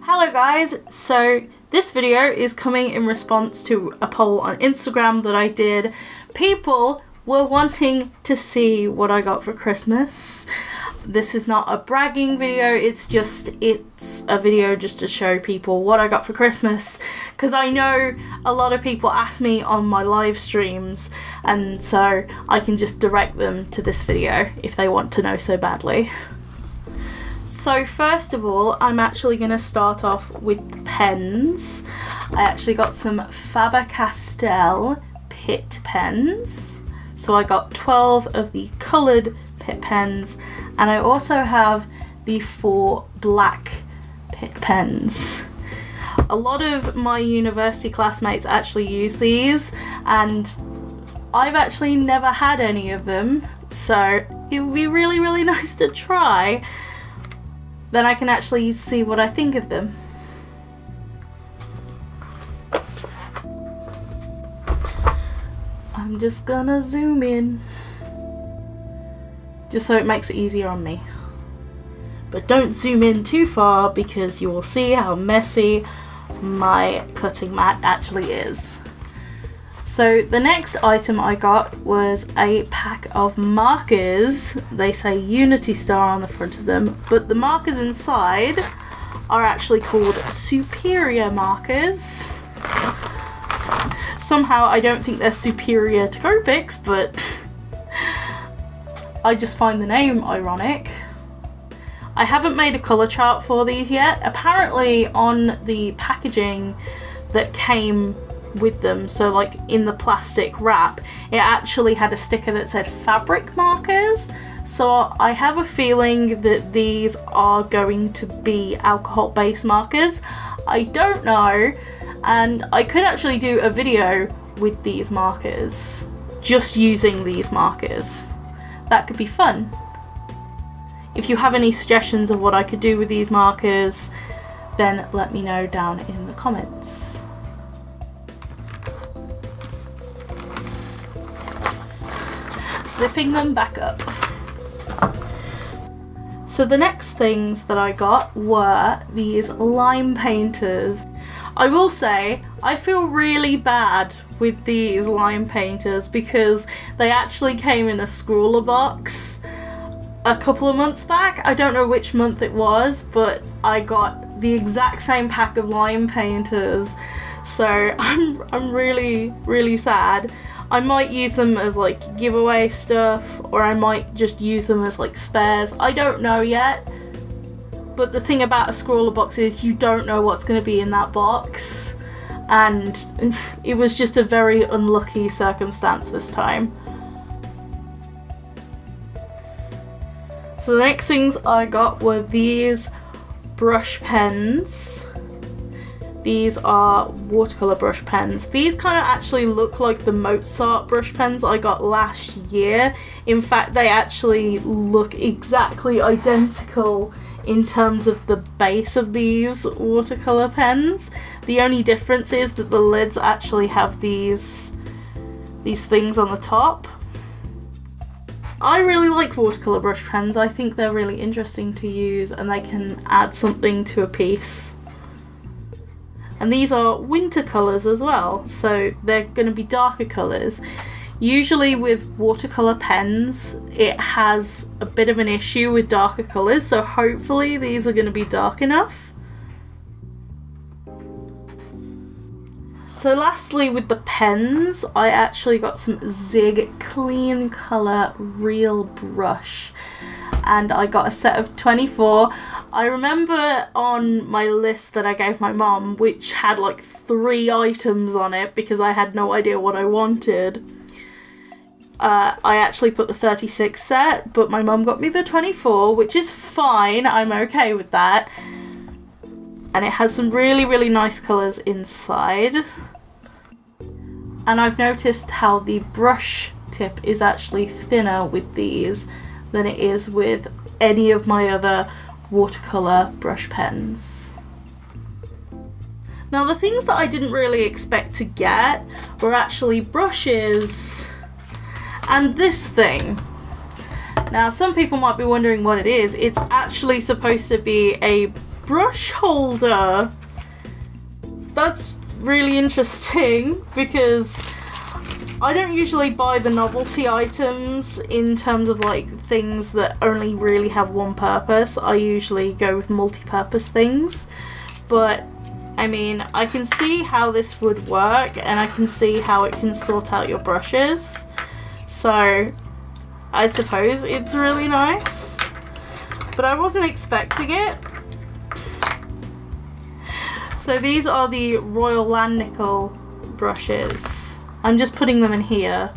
Hello guys, so this video is coming in response to a poll on Instagram that I did. People were wanting to see what I got for Christmas. This is not a bragging video, it's a video just to show people what I got for Christmas, because I know a lot of people ask me on my live streams, and so I can just direct them to this video if they want to know so badly. So first of all, I'm actually going to start off with pens. I actually got some Faber-Castell Pitt pens. So I got 12 of the coloured Pitt pens, and I also have the 4 black Pitt pens. A lot of my university classmates actually use these, and I've actually never had any of them, so it would be really nice to try. Then I can actually see what I think of them. I'm just gonna zoom in, just so it makes it easier on me. But don't zoom in too far because you will see how messy my cutting mat actually is. So the next item I got was a pack of markers. They say Unity Star on the front of them, but the markers inside are actually called Superior markers. Somehow I don't think they're superior to Copics, but I just find the name ironic. I haven't made a colour chart for these yet. Apparently on the packaging that came with them, so like in the plastic wrap, it actually had a sticker that said fabric markers, so I have a feeling that these are going to be alcohol based markers. I don't know, and I could actually do a video with these markers, just using these markers. That could be fun. If you have any suggestions of what I could do with these markers, then let me know down in the comments. Zipping them back up. So the next things that I got were these lime painters. I will say I feel really bad with these lime painters because they actually came in a scrawler box a couple of months back. I don't know which month it was, but I got the exact same pack of lime painters, so I'm really sad. I might use them as like giveaway stuff, or I might just use them as like spares. I don't know yet. But the thing about a scrawler box is you don't know what's going to be in that box. And it was just a very unlucky circumstance this time. So the next things I got were these brush pens. These are watercolor brush pens. These kind of actually look like the Mozart brush pens I got last year. In fact, they actually look exactly identical in terms of the base of these watercolor pens. The only difference is that the lids actually have these things on the top. I really like watercolor brush pens. I think they're really interesting to use and they can add something to a piece. And these are winter colours as well, so they're going to be darker colours. Usually with watercolour pens, it has a bit of an issue with darker colours, so hopefully these are going to be dark enough. So lastly, with the pens, I actually got some Zig Clean Colour Real Brush, and I got a set of 24. I remember on my list that I gave my mom, which had like 3 items on it because I had no idea what I wanted, I actually put the 36 set, but my mum got me the 24, which is fine, I'm okay with that. And it has some really nice colours inside. And I've noticed how the brush tip is actually thinner with these than it is with any of my other watercolour brush pens. Now the things that I didn't really expect to get were actually brushes and this thing. Now some people might be wondering what it is. It's actually supposed to be a brush holder. That's really interesting because I don't usually buy the novelty items in terms of like things that only really have one purpose. I usually go with multi-purpose things, but I mean, I can see how this would work and I can see how it can sort out your brushes. So I suppose it's really nice, but I wasn't expecting it. So these are the Royal Landnickel brushes. I'm just putting them in here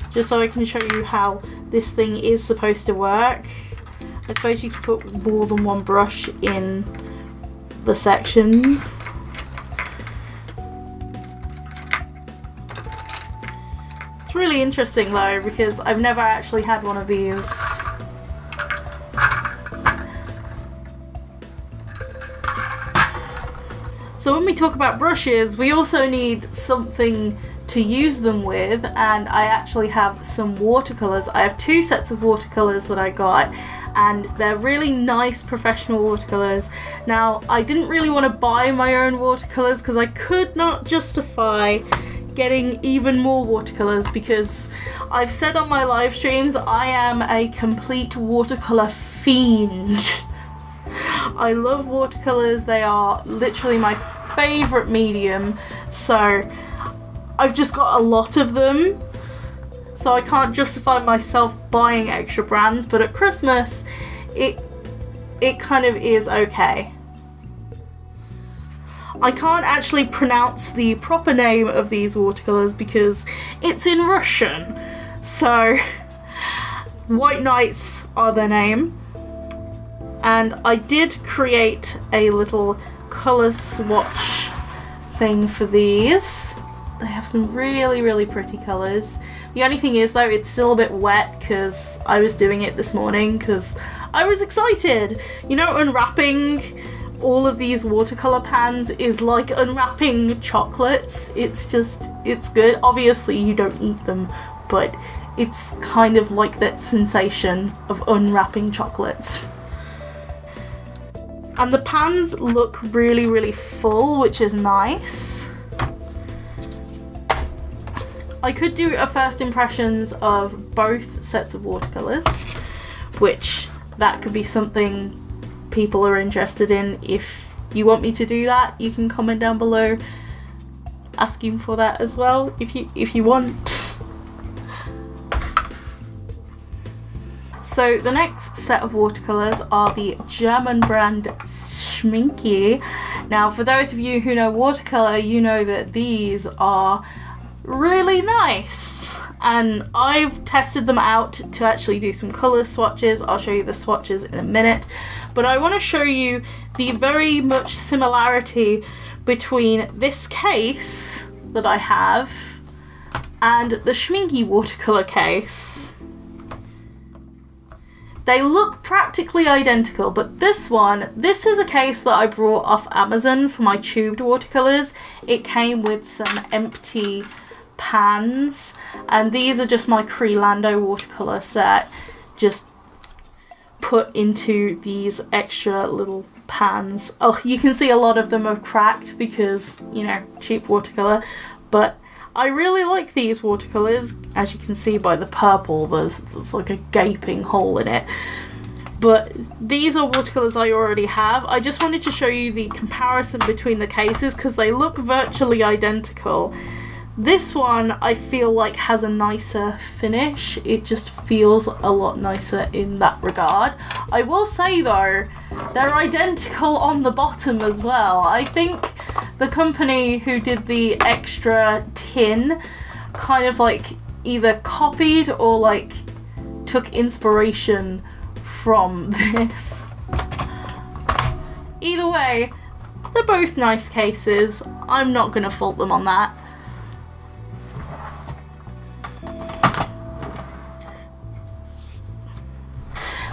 just so I can show you how this thing is supposed to work. I suppose you could put more than one brush in the sections. It's really interesting though because I've never actually had one of these. So when we talk about brushes, we also need something to use them with, and I actually have some watercolors. I have 2 sets of watercolors that I got, and they're really nice professional watercolors. Now, I didn't really want to buy my own watercolors because I could not justify getting even more watercolors because I've said on my live streams I am a complete watercolor fiend. I love watercolors, they are literally my favourite medium, so I've just got a lot of them, so I can't justify myself buying extra brands, but at Christmas it kind of is okay. I can't actually pronounce the proper name of these watercolors because it's in Russian, so White Knights are their name. And I did create a little colour swatch thing for these. They have some really, really pretty colours. The only thing is though, it's still a bit wet because I was doing it this morning because I was excited. You know, unwrapping all of these watercolour pans is like unwrapping chocolates. It's good. Obviously you don't eat them, but it's kind of like that sensation of unwrapping chocolates. And the pans look really, really full, which is nice. I could do a first impressions of both sets of watercolours, which that could be something people are interested in. If you want me to do that, you can comment down below asking for that as well, if you want. So the next set of watercolours are the German brand Schminke. Now for those of you who know watercolour, you know that these are really nice, and I've tested them out to actually do some colour swatches. I'll show you the swatches in a minute, but I want to show you the very much similarity between this case that I have and the Schminke watercolour case. They look practically identical, but this is a case that I brought off Amazon for my tubed watercolours. It came with some empty pans, and these are just my Creelando watercolour set, just put into these extra little pans. Oh, you can see a lot of them are cracked because, you know, cheap watercolour, but I really like these watercolours. As you can see by the purple, there's like a gaping hole in it. But these are watercolours I already have. I just wanted to show you the comparison between the cases because they look virtually identical. This one I feel like has a nicer finish. It just feels a lot nicer in that regard. I will say though, they're identical on the bottom as well. I think the company who did the extra tin kind of like either copied or like took inspiration from this. Either way, they're both nice cases. I'm not gonna fault them on that.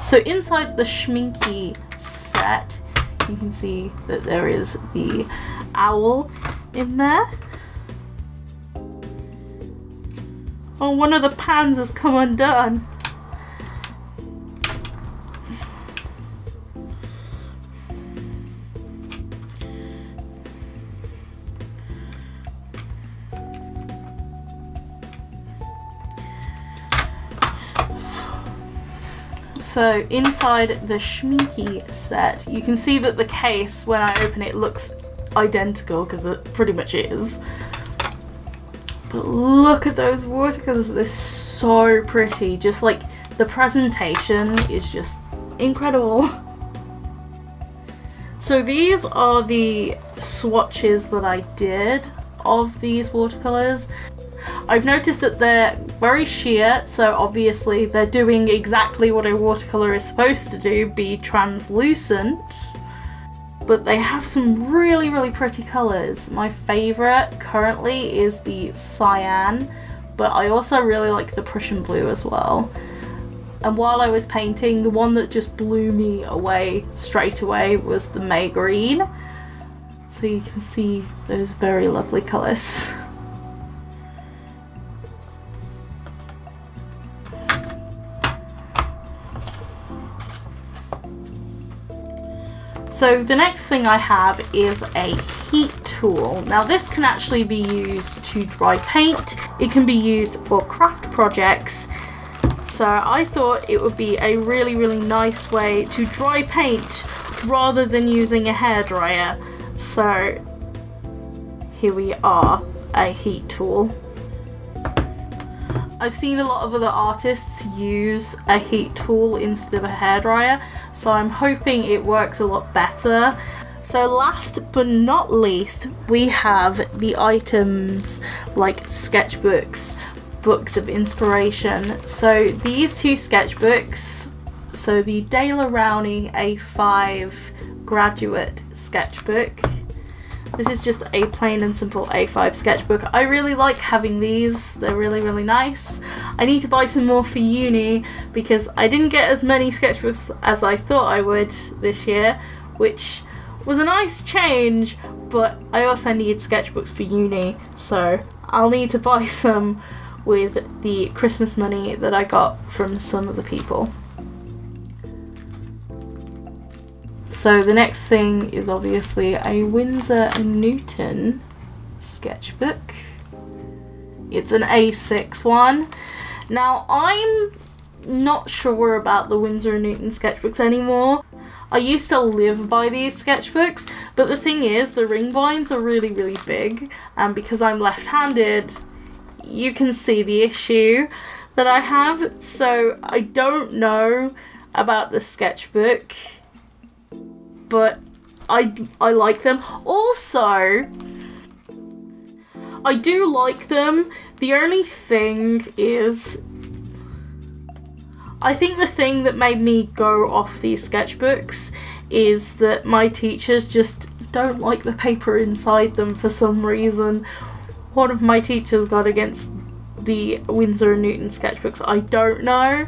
So inside the Schminke set, you can see that there is the owl in there. Oh, one of the pans has come undone. So inside the Schminke set, you can see that the case, when I open it, looks identical, because it pretty much is. But look at those watercolors, they're so pretty. Just like the presentation is just incredible. So these are the swatches that I did of these watercolors. I've noticed that they're very sheer, so obviously they're doing exactly what a watercolor is supposed to do, be translucent. But they have some really, really pretty colours. My favourite currently is the cyan, but I also really like the Prussian blue as well. And while I was painting, the one that just blew me away straight away was the May green. So you can see those very lovely colours. So the next thing I have is a heat tool. Now this can actually be used to dry paint. It can be used for craft projects. So I thought it would be a really, really nice way to dry paint rather than using a hairdryer. So here we are, a heat tool. I've seen a lot of other artists use a heat tool instead of a hairdryer, so I'm hoping it works a lot better. So last but not least, we have the items like sketchbooks, books of inspiration. So these two sketchbooks, so the Dale Rowney A5 graduate sketchbook. This is just a plain and simple A5 sketchbook. I really like having these, they're really, really nice. I need to buy some more for uni because I didn't get as many sketchbooks as I thought I would this year, which was a nice change, but I also need sketchbooks for uni, so I'll need to buy some with the Christmas money that I got from some of the people. So the next thing is obviously a Winsor & Newton sketchbook. It's an A6 one. Now I'm not sure about the Winsor & Newton sketchbooks anymore. I used to live by these sketchbooks, but the thing is the ring binds are really, really big, and because I'm left-handed, you can see the issue that I have. So I don't know about the sketchbook, but I like them. Also, I do like them. The only thing is, I think the thing that made me go off these sketchbooks is that my teachers just don't like the paper inside them for some reason. One of my teachers got against the Winsor & Newton sketchbooks. I don't know,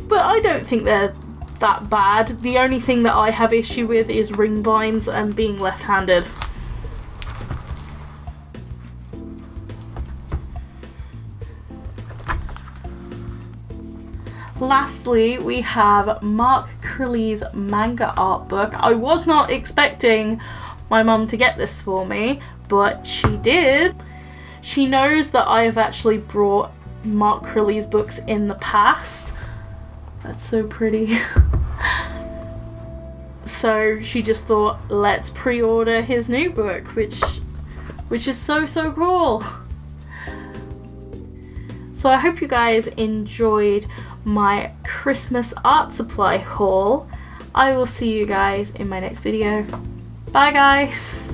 but I don't think they're that bad. The only thing that I have issue with is ring binds and being left-handed. Lastly, we have Mark Crilley's Manga Art Book. I was not expecting my mum to get this for me, but she did. She knows that I have actually brought Mark Crilley's books in the past. That's so pretty. So she just thought, let's pre-order his new book, which is so, so cool. So I hope you guys enjoyed my Christmas art supply haul. I will see you guys in my next video. Bye guys!